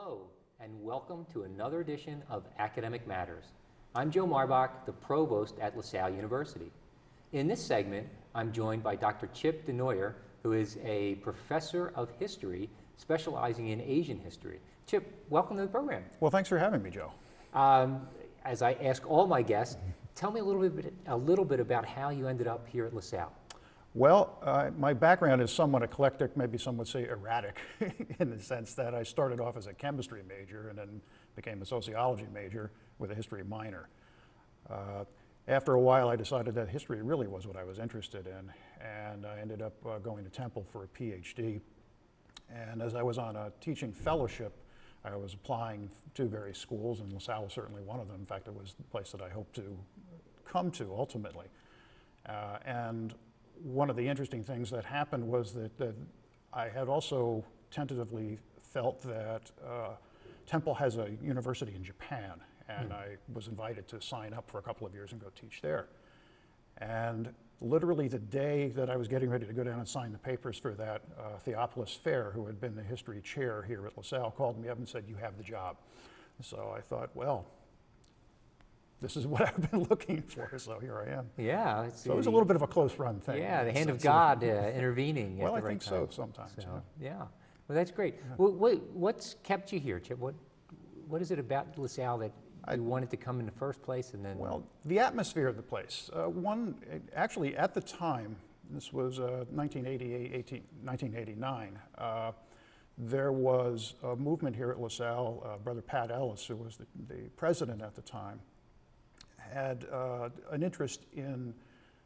Hello, and welcome to another edition of Academic Matters. I'm Joe Marbach, the Provost at LaSalle University. In this segment, I'm joined by Dr. Chip DeNoyer, who is a professor of history specializing in Asian history. Chip, welcome to the program. Well, thanks for having me, Joe. As I ask all my guests, tell me a little bit about how you ended up here at LaSalle. Well, my background is somewhat eclectic, maybe some would say erratic, in the sense that I started off as a chemistry major and then became a sociology major with a history minor. After a while, I decided that history really was what I was interested in, and I ended up going to Temple for a PhD. And as I was on a teaching fellowship, I was applying to various schools, and LaSalle was certainly one of them. In fact, it was the place that I hoped to come to ultimately. And one of the interesting things that happened was that I had also tentatively felt that Temple has a university in Japan, and I was invited to sign up for a couple of years and go teach there. And literally the day that I was getting ready to go down and sign the papers for that, Theophilus Fair, who had been the history chair here at LaSalle, called me up and said, "You have the job." So I thought, well, this is what I've been looking for, so here I am. Yeah. So it was a little bit of a close run thing. Yeah, the hand of God intervening well, at the I right think time. so sometimes. So, yeah. Well, that's great. Well, what's kept you here, Chip? What is it about LaSalle that you wanted to come in the first place and then? Well, the atmosphere of the place. Actually, at the time, this was 1989, there was a movement here at LaSalle. Brother Pat Ellis, who was the president at the time, had an interest in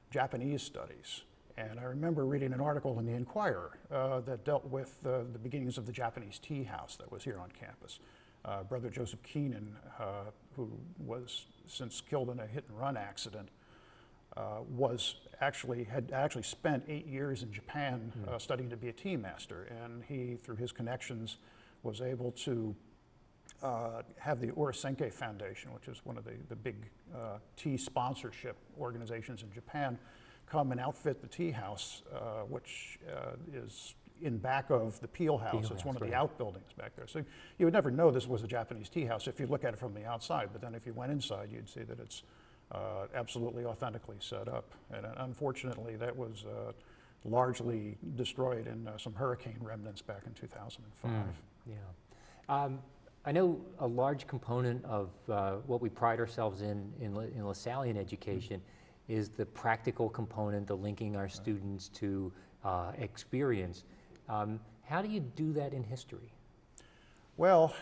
Japanese studies. And I remember reading an article in the Inquirer that dealt with the beginnings of the Japanese tea house that was here on campus. Brother Joseph Keenan, who was since killed in a hit-and-run accident, had actually spent 8 years in Japan studying to be a tea master. And he, through his connections, was able to have the Urasenke Foundation, which is one of the big tea sponsorship organizations in Japan, come and outfit the tea house, which is in back of the Peel House. It's one of the outbuildings back there. So you would never know this was a Japanese tea house if you look at it from the outside, but then if you went inside, you'd see that it's absolutely authentically set up. And unfortunately, that was largely destroyed in some hurricane remnants back in 2005. Yeah. I know a large component of what we pride ourselves in LaSallian education is the practical component, the linking our students to experience. How do you do that in history? Well,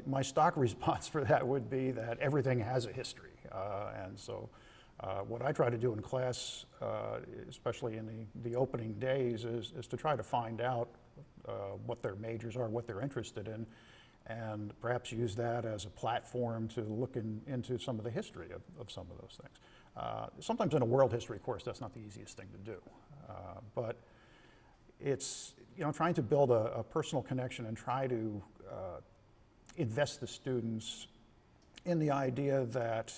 my stock response for that would be that everything has a history. And so what I try to do in class, especially in the opening days, is to try to find out what their majors are, what they're interested in, and perhaps use that as a platform to look into some of the history of some of those things. Sometimes in a world history course, that's not the easiest thing to do. But it's trying to build a personal connection and try to invest the students in the idea that,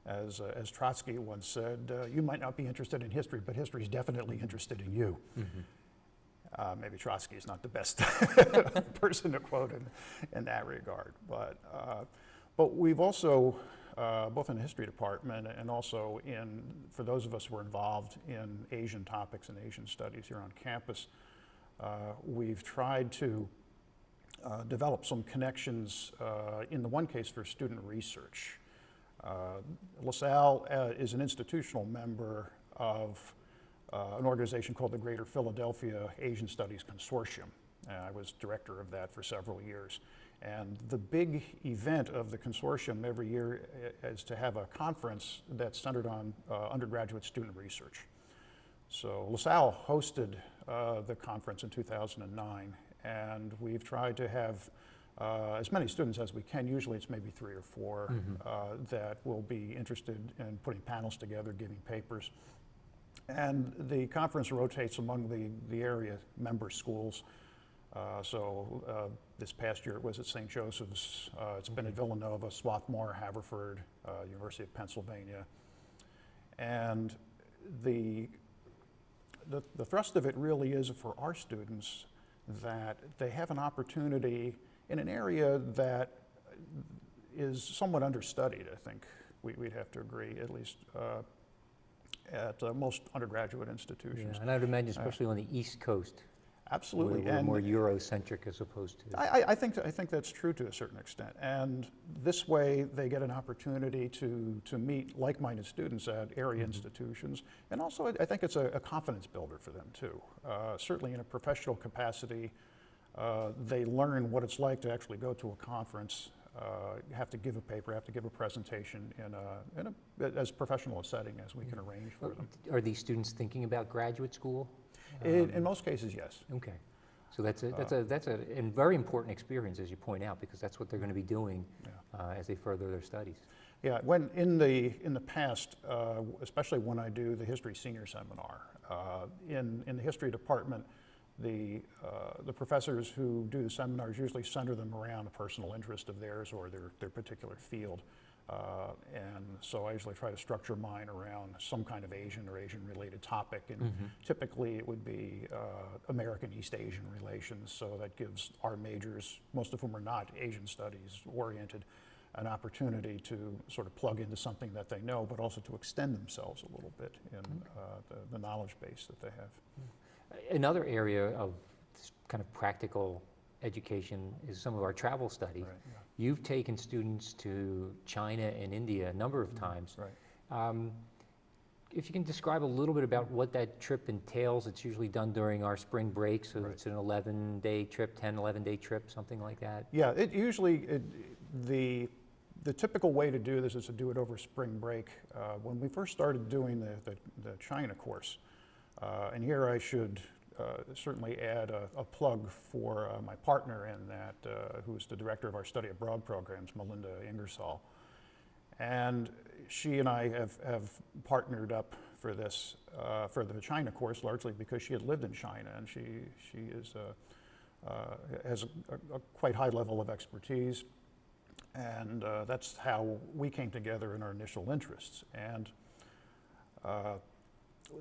as Trotsky once said, you might not be interested in history, but history is definitely interested in you. Mm-hmm. Maybe Trotsky is not the best person to quote in that regard, but we've also, both in the history department and also for those of us who are involved in Asian topics and Asian studies here on campus, we've tried to develop some connections in the one case for student research. LaSalle is an institutional member of an organization called the Greater Philadelphia Asian Studies Consortium. I was director of that for several years. And the big event of the consortium every year is to have a conference that's centered on undergraduate student research. So LaSalle hosted the conference in 2009, and we've tried to have as many students as we can. Usually it's maybe 3 or 4 that will be interested in putting panels together, giving papers. And the conference rotates among the area member schools. This past year it was at St. Joseph's. It's been at Villanova, Swarthmore, Haverford, University of Pennsylvania. And the thrust of it really is for our students that they have an opportunity in an area that is somewhat understudied, I think we'd have to agree, at least at most undergraduate institutions. Yeah, and I'd imagine especially on the East Coast, Absolutely. we're more Eurocentric as opposed to. I think that's true to a certain extent. And this way they get an opportunity to meet like-minded students at area institutions. And also I think it's a confidence builder for them too. Certainly in a professional capacity, they learn what it's like to actually go to a conference, have to give a paper, have to give a presentation in as professional a setting as we can arrange for them. Are these students thinking about graduate school? In most cases, yes. Okay, so that's a very important experience, as you point out, because that's what they're going to be doing as they further their studies. Yeah, when in the past, especially when I do the history senior seminar, in the history department, the professors who do the seminars usually center them around a personal interest of theirs or their particular field. And so I usually try to structure mine around some kind of Asian or Asian-related topic, and typically it would be American East Asian relations, so that gives our majors, most of whom are not Asian studies oriented, an opportunity to sort of plug into something that they know, but also to extend themselves a little bit in the knowledge base that they have. Another area of kind of practical education is some of our travel study. Right, yeah. You've taken students to China and India a number of times. Right. If you can describe a little bit about what that trip entails. It's usually done during our spring break, so Right. it's an 11-day trip, 10, 11-day trip, something like that. Yeah, the typical way to do this is to do it over spring break. When we first started doing the China course, and here I should certainly add a plug for my partner in that, who's the director of our study abroad programs, Melinda Ingersoll. And she and I have partnered up for this, for the China course, largely because she had lived in China, and she has a quite high level of expertise. And that's how we came together in our initial interests. And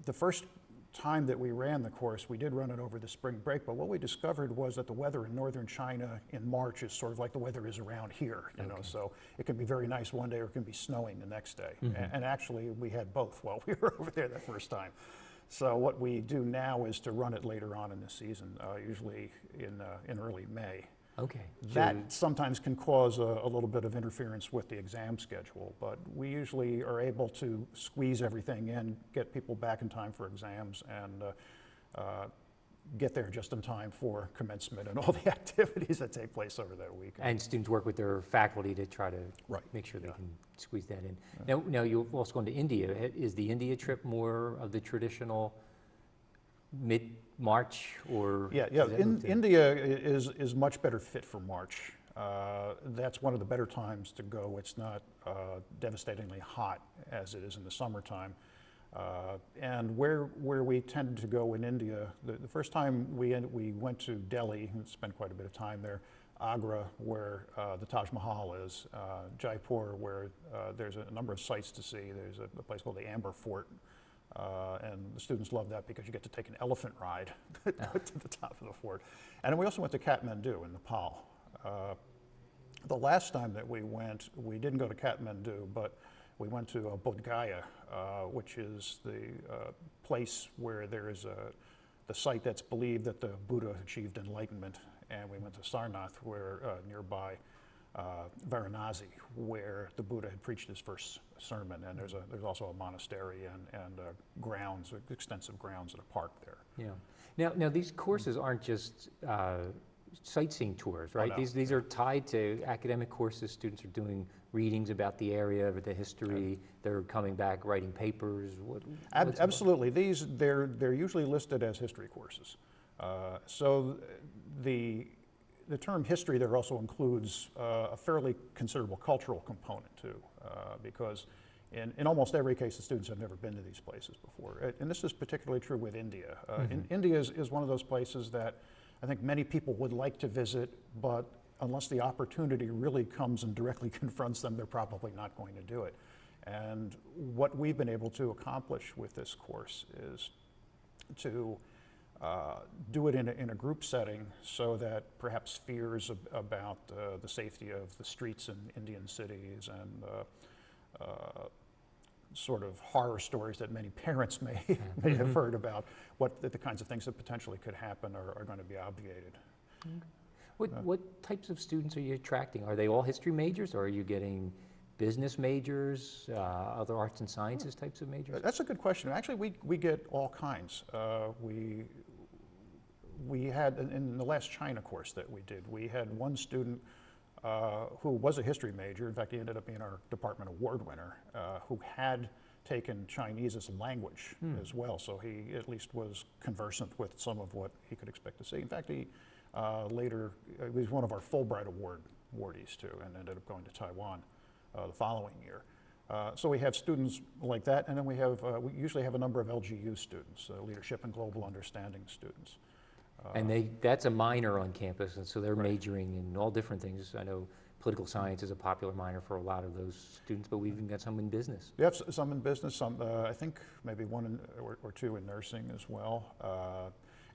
the first time that we ran the course, we did run it over the spring break, but what we discovered was that the weather in northern China in March is sort of like the weather is around here, you know, so it can be very nice one day or it can be snowing the next day. And actually we had both while we were over there the first time. So what we do now is to run it later on in the season, usually in early May. Okay. That sometimes can cause a little bit of interference with the exam schedule, but we usually are able to squeeze everything in, get people back in time for exams, and get there just in time for commencement and all the activities that take place over that week. And students work with their faculty to try to make sure they can squeeze that in. Now you've also gone to India. Is the India trip more of the traditional mid-March, or? Yeah. India is much better fit for March. That's one of the better times to go. It's not devastatingly hot as it is in the summertime. And where we tended to go in India, the first time we went to Delhi and spent quite a bit of time there, Agra, where the Taj Mahal is, Jaipur, where there's a number of sights to see. There's a place called the Amber Fort. And the students love that because you get to take an elephant ride to the top of the fort. And then we also went to Kathmandu in Nepal. The last time that we went, we didn't go to Kathmandu, but we went to Bodh Gaya, which is the place where there is the site that's believed that the Buddha achieved enlightenment. And we went to Sarnath, where nearby Varanasi, where the Buddha had preached his first sermon, and there's also a monastery and grounds, extensive grounds and a park there. Yeah. Now these courses aren't just sightseeing tours, right? Oh, no. These are tied to academic courses. Students are doing readings about the area, the history. They're coming back writing papers. Absolutely. They're usually listed as history courses. So the term history there also includes a fairly considerable cultural component too, because in almost every case the students have never been to these places before. And this is particularly true with India. India is one of those places that I think many people would like to visit, but unless the opportunity really comes and directly confronts them, they're probably not going to do it. And what we've been able to accomplish with this course is to do it in a group setting so that perhaps fears about the safety of the streets in Indian cities and sort of horror stories that many parents may have heard about what the kinds of things that potentially could happen are going to be obviated. What types of students are you attracting? Are they all history majors, or are you getting business majors, other arts and sciences types of majors? That's a good question. Actually, we get all kinds. We had, in the last China course that we did, we had one student who was a history major. In fact, he ended up being our department award winner, who had taken Chinese as a language as well. So he at least was conversant with some of what he could expect to see. In fact, he later, he was one of our Fulbright Award awardees too, and ended up going to Taiwan the following year. So we have students like that, and then we usually have a number of LGU students, Leadership and Global Understanding students. And that's a minor on campus, and so they're Right. majoring in all different things. I know political science is a popular minor for a lot of those students, but we've even got some in business. We have some in business, some, I think maybe one or two in nursing as well.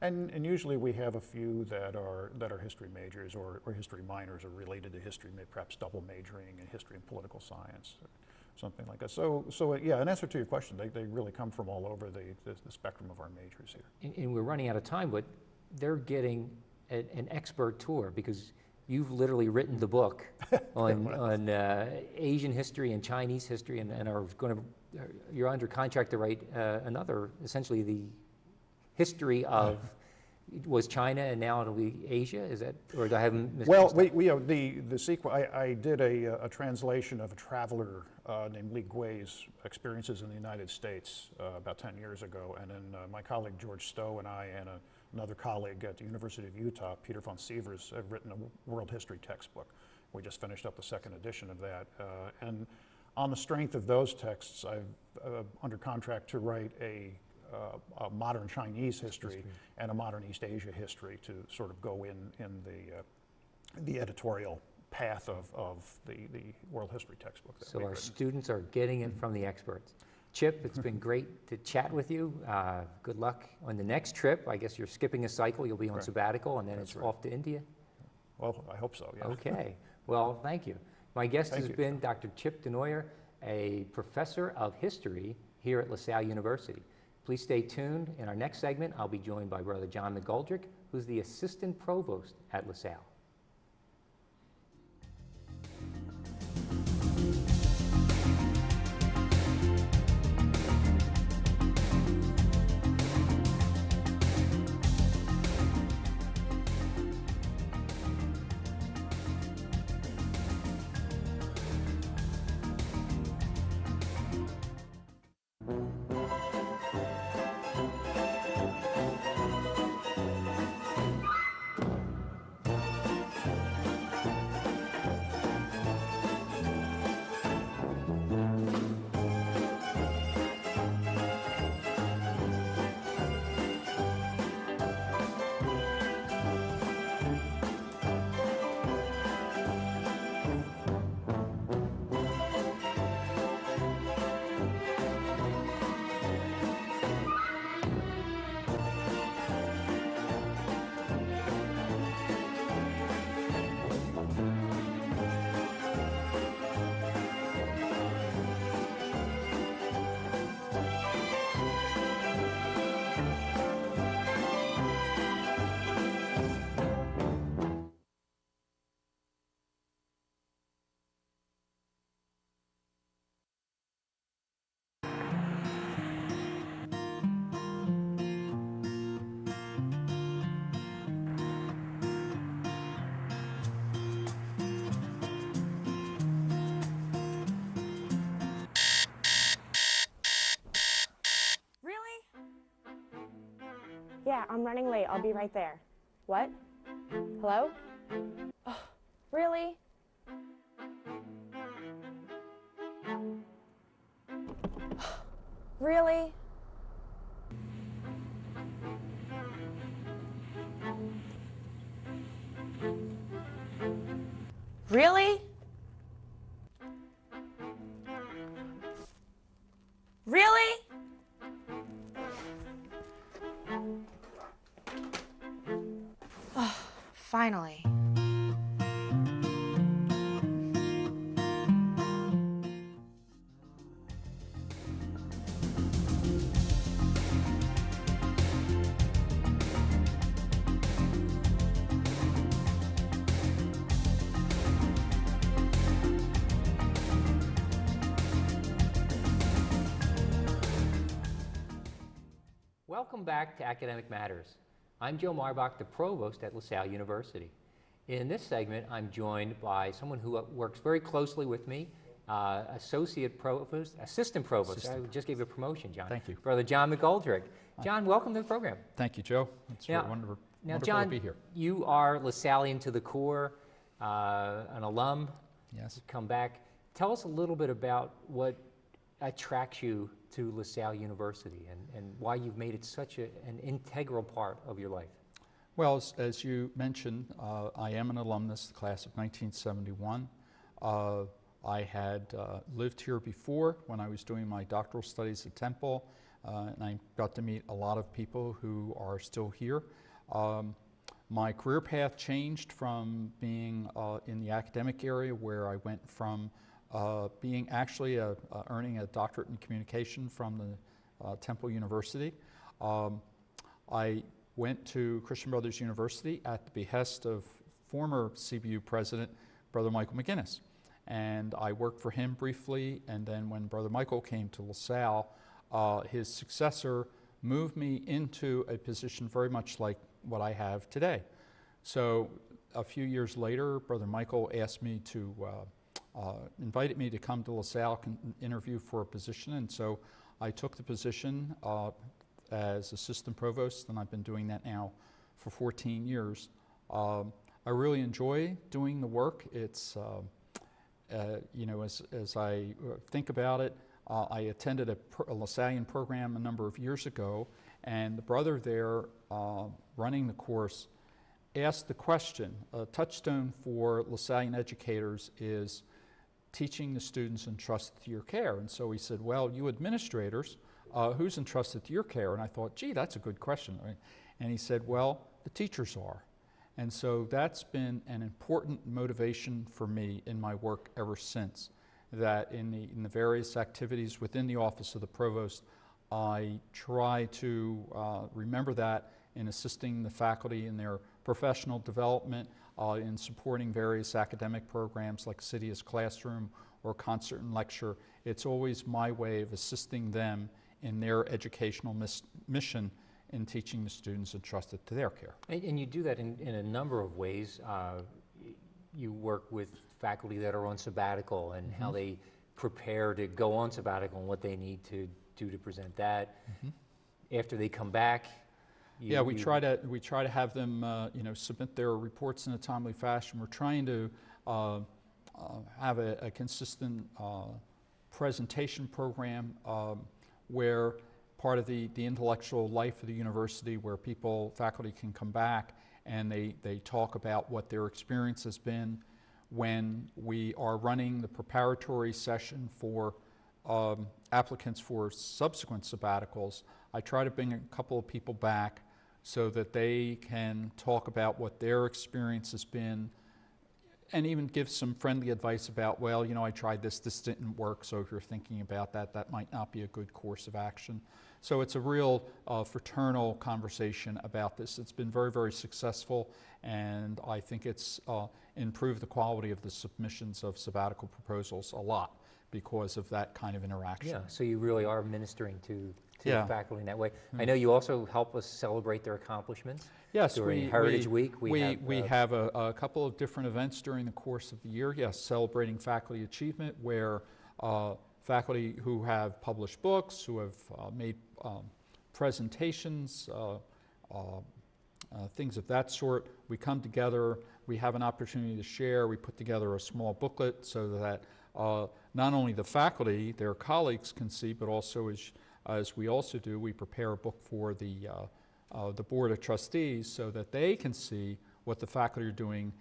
And usually we have a few that are history majors or history minors or related to history, maybe perhaps double majoring in history and political science or something like that. So yeah, in answer to your question, they really come from all over the spectrum of our majors here. And we're running out of time, but they're getting an expert tour because you've literally written the book on Asian history and Chinese history, and are going to, you're under contract to write another, essentially the history of, was China and now it'll be Asia? Is that, or do I have missed? Well, the sequel, I did a translation of a traveler named Li Gui's experiences in the United States about 10 years ago, and then my colleague George Stowe and I and another colleague at the University of Utah, Peter von Sievers, have written a world history textbook. We just finished up the second edition of that. And on the strength of those texts, I'm under contract to write a modern Chinese history and a modern East Asia history to sort of go in the editorial path of the world history textbook. That So we've our written. students are getting it from the experts. Chip, it's been great to chat with you. Good luck on the next trip. I guess you're skipping a cycle. You'll be on Right. sabbatical, and then That's it's right. off to India. Well, I hope so, yeah. Okay. Well, thank you. My guest Thank has you. been Dr. Chip Denoyer, a professor of history here at LaSalle University. Please stay tuned. In our next segment, I'll be joined by Brother John McGoldrick, who's the assistant provost at LaSalle. Really? Yeah, I'm running late. I'll be right there. What? Hello? Ugh, really? Really? Really? Really? Finally. Welcome back to Academic Matters. I'm Joe Marbach, the Provost at LaSalle University. In this segment, I'm joined by someone who works very closely with me, Assistant Provost. I just gave you a promotion, John. Thank you. Brother John McGoldrick. John, welcome to the program. Thank you, Joe. It's wonderful John, to be here. you are LaSallian to the core, an alum. Yes. Come back. Tell us a little bit about what attracts you to LaSalle University and why you've made it such an integral part of your life. Well, as you mentioned, I am an alumnus, the class of 1971. I had lived here before when I was doing my doctoral studies at Temple, and I got to meet a lot of people who are still here. My career path changed from being in the academic area, where I went from being actually earning a doctorate in communication from the Temple University. I went to Christian Brothers University at the behest of former CBU president, Brother Michael McGinnis. And I worked for him briefly, and then when Brother Michael came to LaSalle, his successor moved me into a position very much like what I have today. So a few years later, Brother Michael asked me to invited me to come to LaSalle, interview for a position, and so I took the position as assistant provost, and I've been doing that now for 14 years. I really enjoy doing the work. It's, you know, as I think about it, I attended a LaSallian program a number of years ago, and the brother there running the course asked the question, a touchstone for LaSallian educators is teaching the students entrusted to your care. And so he said, well, you administrators, who's entrusted to your care? And I thought, gee, that's a good question. Right? And he said, well, the teachers are. And so that's been an important motivation for me in my work ever since, that in the various activities within the office of the provost, I try to remember that in assisting the faculty in their professional development, in supporting various academic programs like Cydia's Classroom or Concert and Lecture. It's always my way of assisting them in their educational mission in teaching the students entrusted to their care. And you do that in a number of ways. You work with faculty that are on sabbatical and how they prepare to go on sabbatical and what they need to do to present that. After they come back, we try to have them you know, submit their reports in a timely fashion. We're trying to have a consistent presentation program where part of the intellectual life of the university, where faculty can come back and they talk about what their experience has been. When we are running the preparatory session for applicants for subsequent sabbaticals, I try to bring a couple of people back so that they can talk about what their experience has been and even give some friendly advice about, well, you know, I tried this didn't work, so if you're thinking about that, that might not be a good course of action. So it's a real fraternal conversation about this. It's been very, very successful, and I think it's improved the quality of the submissions of sabbatical proposals a lot because of that kind of interaction. Yeah, so you really are ministering to the faculty in that way. I know you also help us celebrate their accomplishments. Yes, during Heritage Week. We have a couple of different events during the course of the year. Yes, celebrating faculty achievement, where faculty who have published books, who have made presentations, things of that sort. We come together, we have an opportunity to share, we put together a small booklet so that not only the faculty, their colleagues can see, but also as we also do, we prepare a book for the Board of Trustees so that they can see what the faculty are doing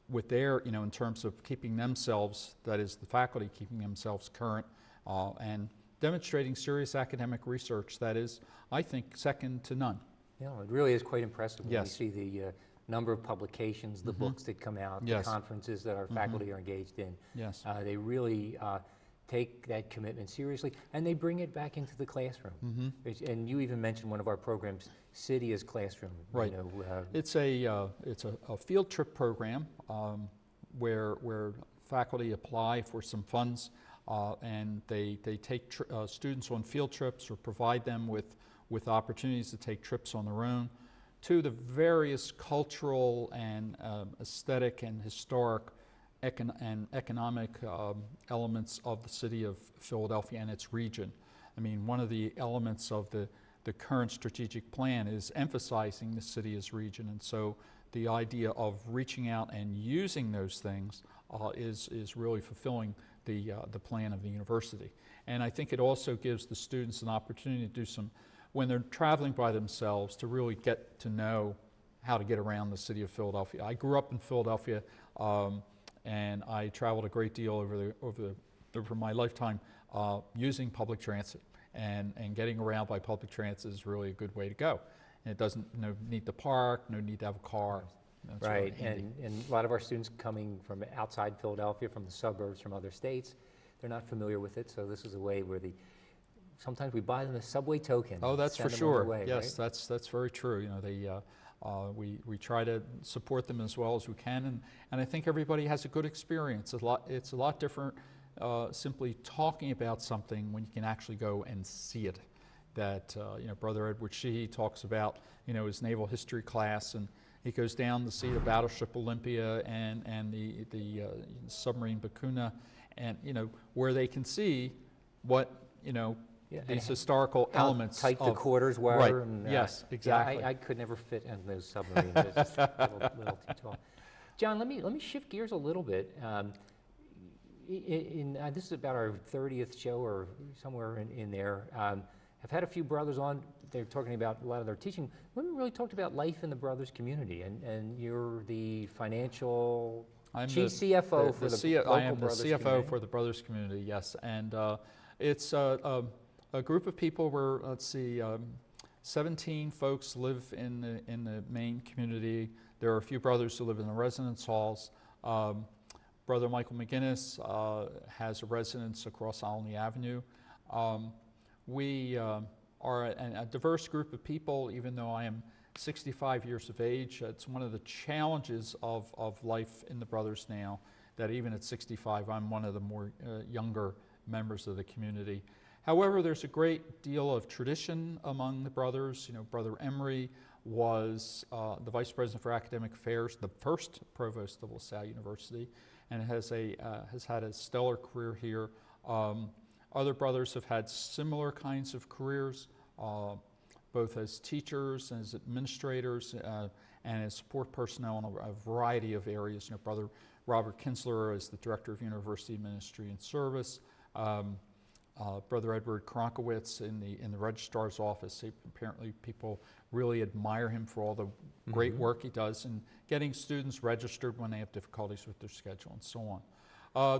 with their, you know, in terms of keeping themselves, that is the faculty keeping themselves current and demonstrating serious academic research that is, I think, second to none. Yeah, it really is quite impressive when Yes. you see number of publications, the books that come out, Yes. the conferences that our faculty are engaged in. Yes. They really take that commitment seriously, and they bring it back into the classroom. And you even mentioned one of our programs, City as Classroom. Right. You know, It's a field trip program where faculty apply for some funds and they take students on field trips or provide them with opportunities to take trips on their own to the various cultural and aesthetic and historic and economic elements of the city of Philadelphia and its region. I mean, one of the elements of the current strategic plan is emphasizing the city as region, and so the idea of reaching out and using those things is really fulfilling the plan of the university. And I think it also gives the students an opportunity to do some, when they're traveling by themselves, to really get to know how to get around the city of Philadelphia. I grew up in Philadelphia, and I traveled a great deal over my lifetime using public transit, and getting around by public transit is really a good way to go. And it doesn't need to park, no need to have a car. It's really right, handy. and a lot of our students coming from outside Philadelphia, from the suburbs, from other states, they're not familiar with it, so this is a way where sometimes we buy them a subway token. Oh, that's for send them on their sure. way, Yes, right? that's very true. You know, we try to support them as well as we can, and I think everybody has a good experience. It's a lot different simply talking about something when you can actually go and see it. That you know, Brother Edward Sheehy talks about, you know, his naval history class, and he goes down to see the battleship Olympia and the submarine Bakuna, and you know, where they can see what, you know, Yeah, and these historical How elements tight the of, quarters were. Right. And, Yes, yeah, exactly. I could never fit in those submarines. It's just a little too tall. John, let me shift gears a little bit. This is about our 30th show or somewhere in there. I've had a few brothers on. They're talking about a lot of their teaching. We haven't really talked about life in the brothers community, and you're the financial chief CFO for the local I am the brothers CFO community. for the Brothers community, yes. And it's a group of people where, let's see, 17 folks live in the main community. There are a few brothers who live in the residence halls. Brother Michael McGinnis has a residence across Olney Avenue. We are a diverse group of people, even though I am 65 years of age. It's one of the challenges of life in the Brothers now, that even at 65, I'm one of the more younger members of the community. However, there's a great deal of tradition among the Brothers. You know, Brother Emery was the Vice President for Academic Affairs, the first Provost of LaSalle University, and has had a stellar career here. Other brothers have had similar kinds of careers, both as teachers, as administrators, and as support personnel in a variety of areas. You know, Brother Robert Kinsler is the Director of University Ministry and Service. Brother Edward Kronkowitz in the Registrar's Office. Apparently people really admire him for all the great work he does in getting students registered when they have difficulties with their schedule and so on.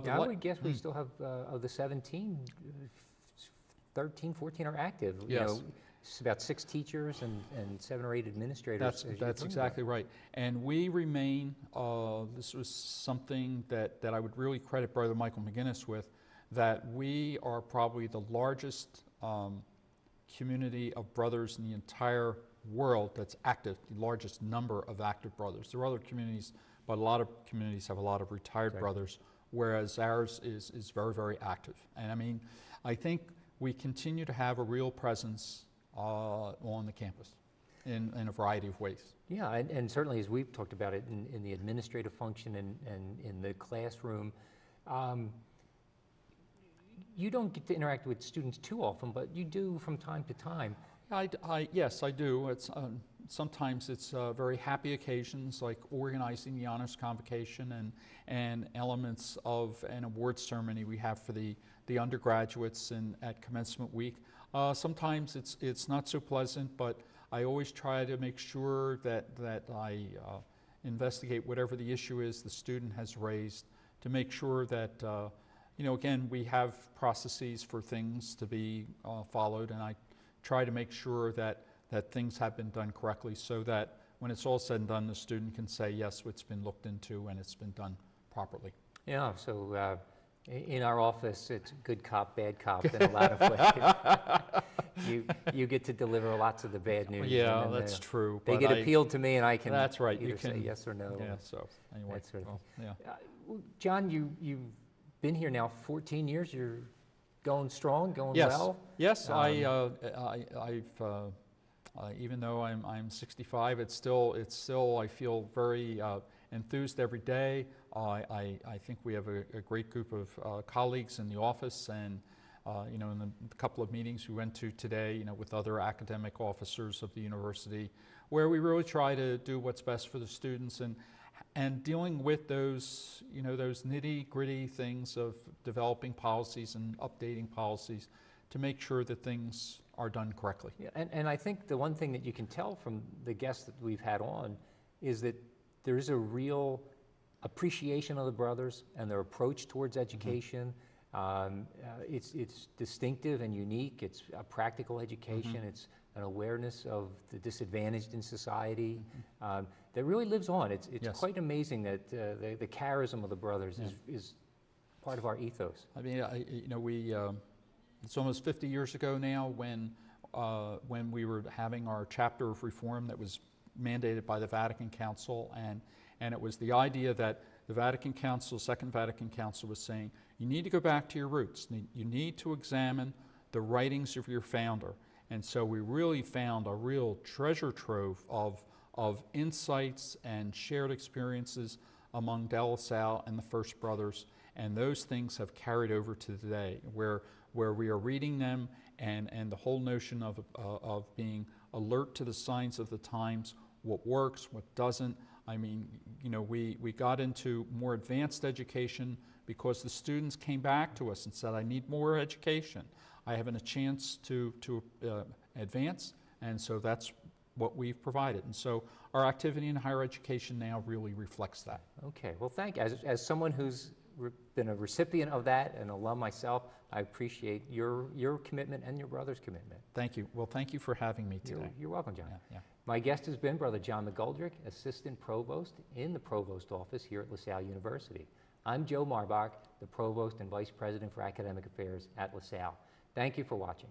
Yeah, I would guess we still have, of the 17, 13, 14 are active. You Yes. know, it's about 6 teachers and 7 or 8 administrators. That's exactly right. And we remain, this was something that I would really credit Brother Michael McGinnis with, that we are probably the largest community of brothers in the entire world that's active, the largest number of active brothers. There are other communities, but a lot of communities have a lot of retired brothers, whereas ours is very, very active. And I mean, I think we continue to have a real presence on the campus in a variety of ways. Yeah, and certainly as we've talked about it in the administrative function and in the classroom, you don't get to interact with students too often, but you do from time to time. Yes, I do. It's, sometimes it's very happy occasions like organizing the honors convocation and elements of an awards ceremony we have for the undergraduates at commencement week. Sometimes it's not so pleasant, but I always try to make sure that I investigate whatever the issue is the student has raised, to make sure that you know, again, we have processes for things to be followed, and I try to make sure that things have been done correctly, so that when it's all said and done, the student can say, yes, it's been looked into and it's been done properly. Yeah, so in our office, it's good cop, bad cop in a lot of ways. You get to deliver lots of the bad news. Yeah, and then that's true. They but get appealed to me, and I can That's right. either You can say yes or no. Yeah. So anyway, that sort of well, yeah. Well, John, you've been here now 14 years. You're going strong, going Yes. well. Yes. I've even though I'm 65, it's still I feel very enthused every day. I think we have a great group of colleagues in the office, and in the couple of meetings we went to today, with other academic officers of the university, where we really try to do what's best for the students and dealing with those those nitty-gritty things of developing policies and updating policies to make sure that things are done correctly. Yeah, and I think the one thing that you can tell from the guests that we've had on is that there is a real appreciation of the brothers and their approach towards education. It's distinctive and unique. It's a practical education. It's an awareness of the disadvantaged in society that really lives on. It's Yes. quite amazing that the charism of the brothers is part of our ethos. I mean, we it's almost 50 years ago now when we were having our chapter of reform that was mandated by the Vatican Council, and it was the idea that the Vatican Council, Second Vatican Council, was saying, you need to go back to your roots. You need to examine the writings of your founder. And so we really found a real treasure trove of insights and shared experiences among De La Salle and the First Brothers. And those things have carried over to today, where we are reading them, and the whole notion of being alert to the signs of the times, what works, what doesn't. I mean, we got into more advanced education because the students came back to us and said, I need more education. I haven't a chance to advance, and so that's what we've provided. And so our activity in higher education now really reflects that. Okay, well, thank you. As someone who's been a recipient of that, an alum myself, I appreciate your commitment and your brother's commitment. Thank you. Well, thank you for having me today. You're welcome, John. Yeah. My guest has been Brother John McGoldrick, Assistant Provost in the Provost Office here at LaSalle University. I'm Joe Marbach, the Provost and Vice President for Academic Affairs at LaSalle. Thank you for watching.